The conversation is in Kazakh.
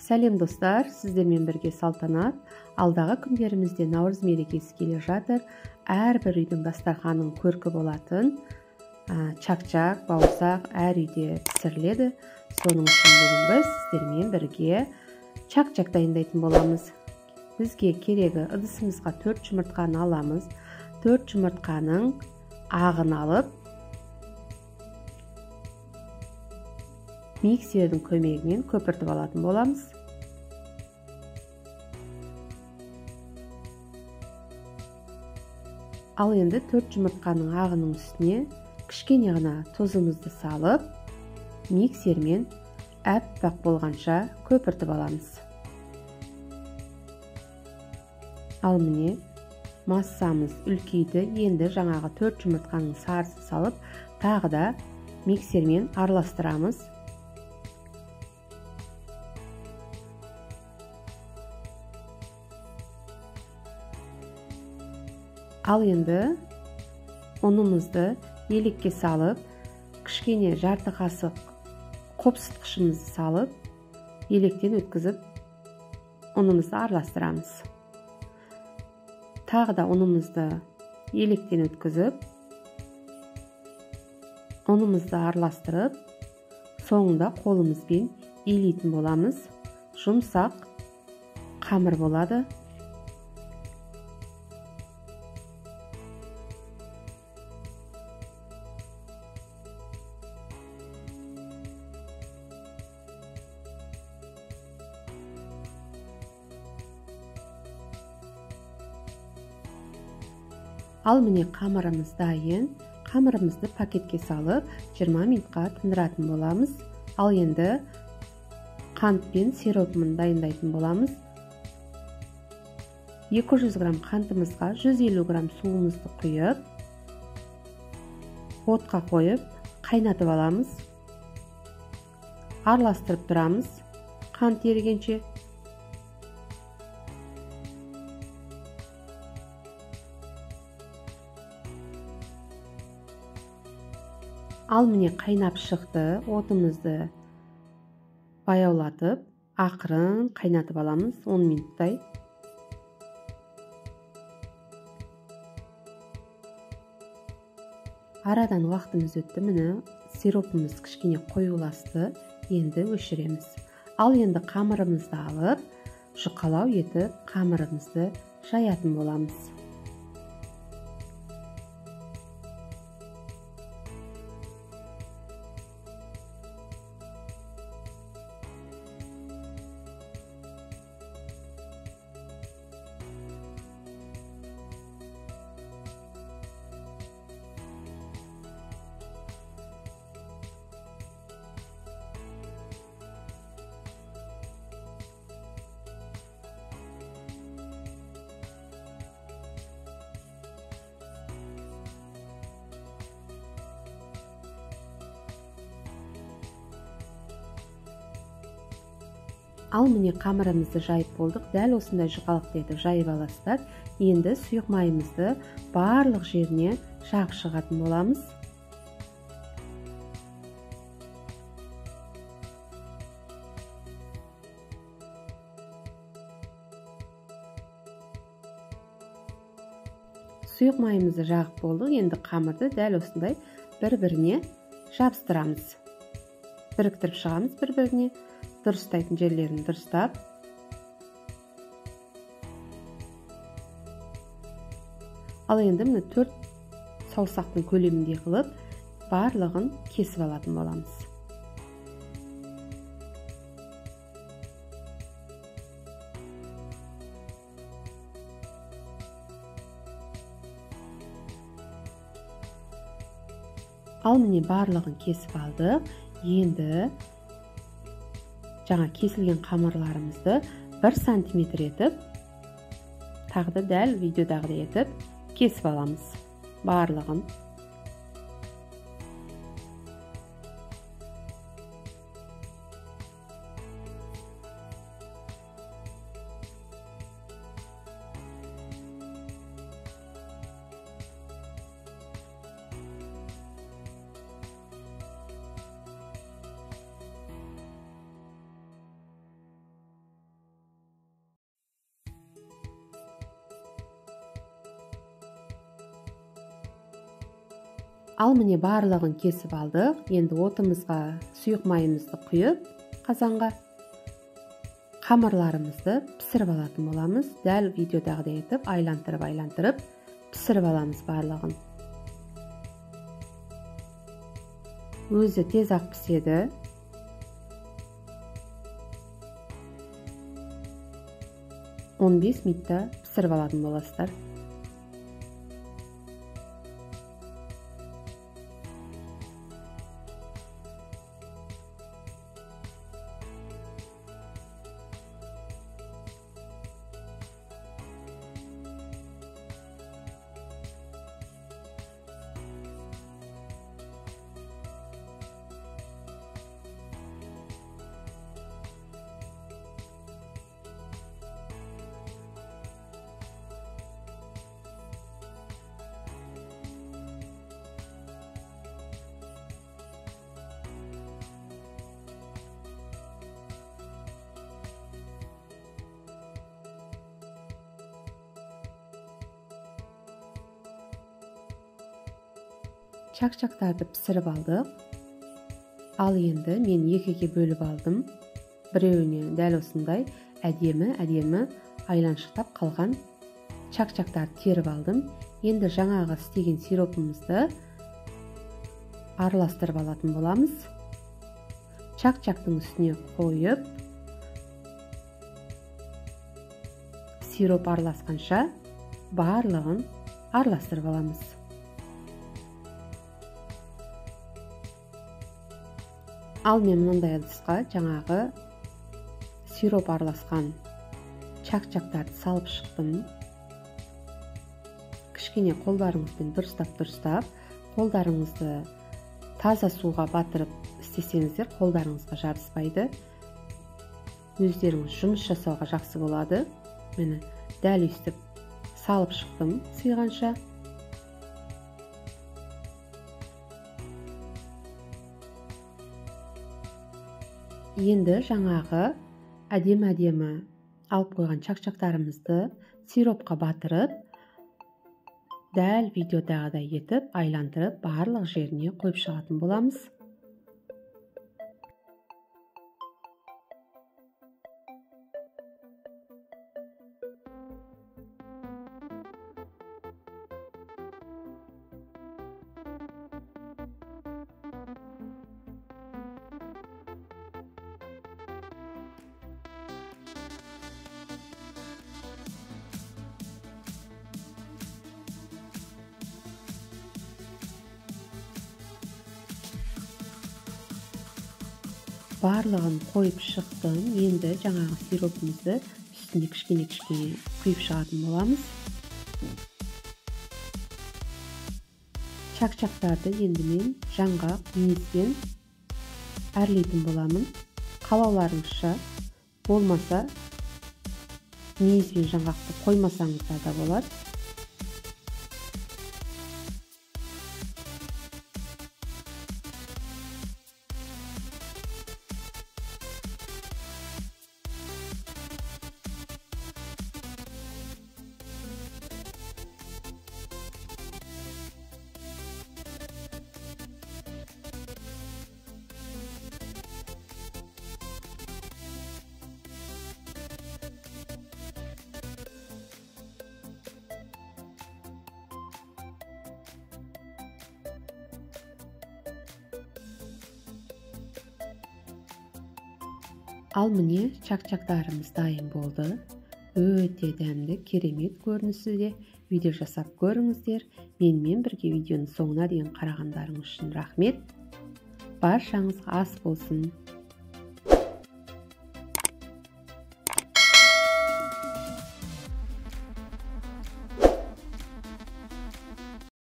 Сәлем достар, сіздермен бірге Салтанат. Алдағы күндерімізде Наурыз мерекесі келе жатыр. Әрбір үйдің дастарханының көркі болатын чак-чак, бауырсақ әр үйде пісіріледі. Соның үшін бүгін біз сіздермен бірге чак-чак дайындайтын боламыз. Бізге керегі ыдысымызға 4 жұмыртқаны аламыз. 4 жұмыртқаның ағын алып, миксердің көмегімен көпіртіп алатын боламыз. Ал енді 4 жұмыртқаның ағының үстіне кішкене ғана тұзымызды салып, миксермен әппақ болғанша көпіртіп аламыз. Ал міне массамыз үлкейді. Енді жаңағы 4 жұмыртқаның сарысын салып, тағы да миксермен араластырамыз. Ал енді ұнымызды елекке салып, кішкене жарты қасық қопсытқышымызды салып, електен өткізіп, ұнымызды араластырамыз. Тағы да ұнымызды електен өткізіп, ұнымызды араластырып, соңында қолымызбен илейтін боламыз. Жұмсақ қамыр болады. Ал міне қамырымыз дайын. Қамырымызды пакетке салып 20 минутқа тындыратын боламыз. Ал енді қант пен сиропын дайындайтын боламыз. 200 грамм қантымызға 150 грамм суымызды құйып, отқа қойып, қайнатып аламыз. Араластырып тұрамыз қант ерігенше. Ал міне қайнап шықты. Отымызды баяулатып, ақырын қайнатып аламыз 10 минуттай. Арадан уақытымыз өтті. Міне сиропымыз кішкене қоюласты. Енді өшіреміз. Ал енді қамырымызды алып, жұқалау етіп қамырымызды жаятын боламыз. Ал міне қамырымызды жайып болдық. Дәл осындай жұқалықты етіп жайып аласыздар. Енді сұйық майымызды барлық жеріне жағып шығатын боламыз. Сұйық майымызды жағып болдық. Енді қамырды дәл осындай бір-біріне жабыстырамыз. Біріктіріп шығамыз бір-біріне. Дұрыстайтын жерлерін дұрыстап. Ал енді міне 4 саусақтың көлемінде қылып, барлығын кесіп алатын боламыз. Ал міне барлығын кесіп алдық. Енді жаңа кесілген қамырларымызды 1 сантиметр етіп, тағы да дәл видеодағыдай етіп кесіп аламыз барлығын. Ал міне барлығын кесіп алдық. Енді отымызға сұйық майымызды құйып, қазанға қамырларымызды пісіріп алатын боламыз. Дәл видеодағыдай етіп айлантырып пісіріп аламыз барлығын. Өзі тез ақ піседі. Он 15 минутта пісіріп алатын боласыздар. Çakçақтарды пісіріп алдық. Ал енді мен екіге бөліп алдым. Біреуіне дәл осындай әдемі айланшықтап қалған чакчактарды теріп алдым. Енді жаңағы істеген сиропымызды араластырып алатын боламыз. Чакчактың үстіне қойып, сироп араласқанша барлығын араластырып аламыз. Ал мен мынандай ыдысқа жаңағы сироп араласқан чакчактарды салып шықтым. Кішкене қолдарыңызбен дұрыстап, қолдарыңызды таза суға батырып істесеңіздер, қолдарыңызға жарыспайды. Өздеріңіз жұмыс жасауға жақсы болады. Мені дәл өстіп салып шықтым сыйғанша. Енді жаңағы әдемі алып қойған чакчактарымызды сиропқа батырып, дәл видеодағыдай етіп айландырып барлық жеріне қойып шығатын боламыз. Барлығын қойып шықтым. Енді жаңағы сиропымызды үстіне кішкене құйып шығатын боламыз. Чакчактарды енді мен жаңғақ мейізбен әрлейтін боламын. Қалауларыңызша, болмаса мейізбен жаңғақты қоймасаңызда да болады. Ал міне чакчактарымыз дайын болды. Өте дәмді, керемет көрінісінде видео жасап көріңіздер. Менімен бірге видеоның соңына дейін қарағандарыңыз үшін рахмет. Баршаңызға ас болсын.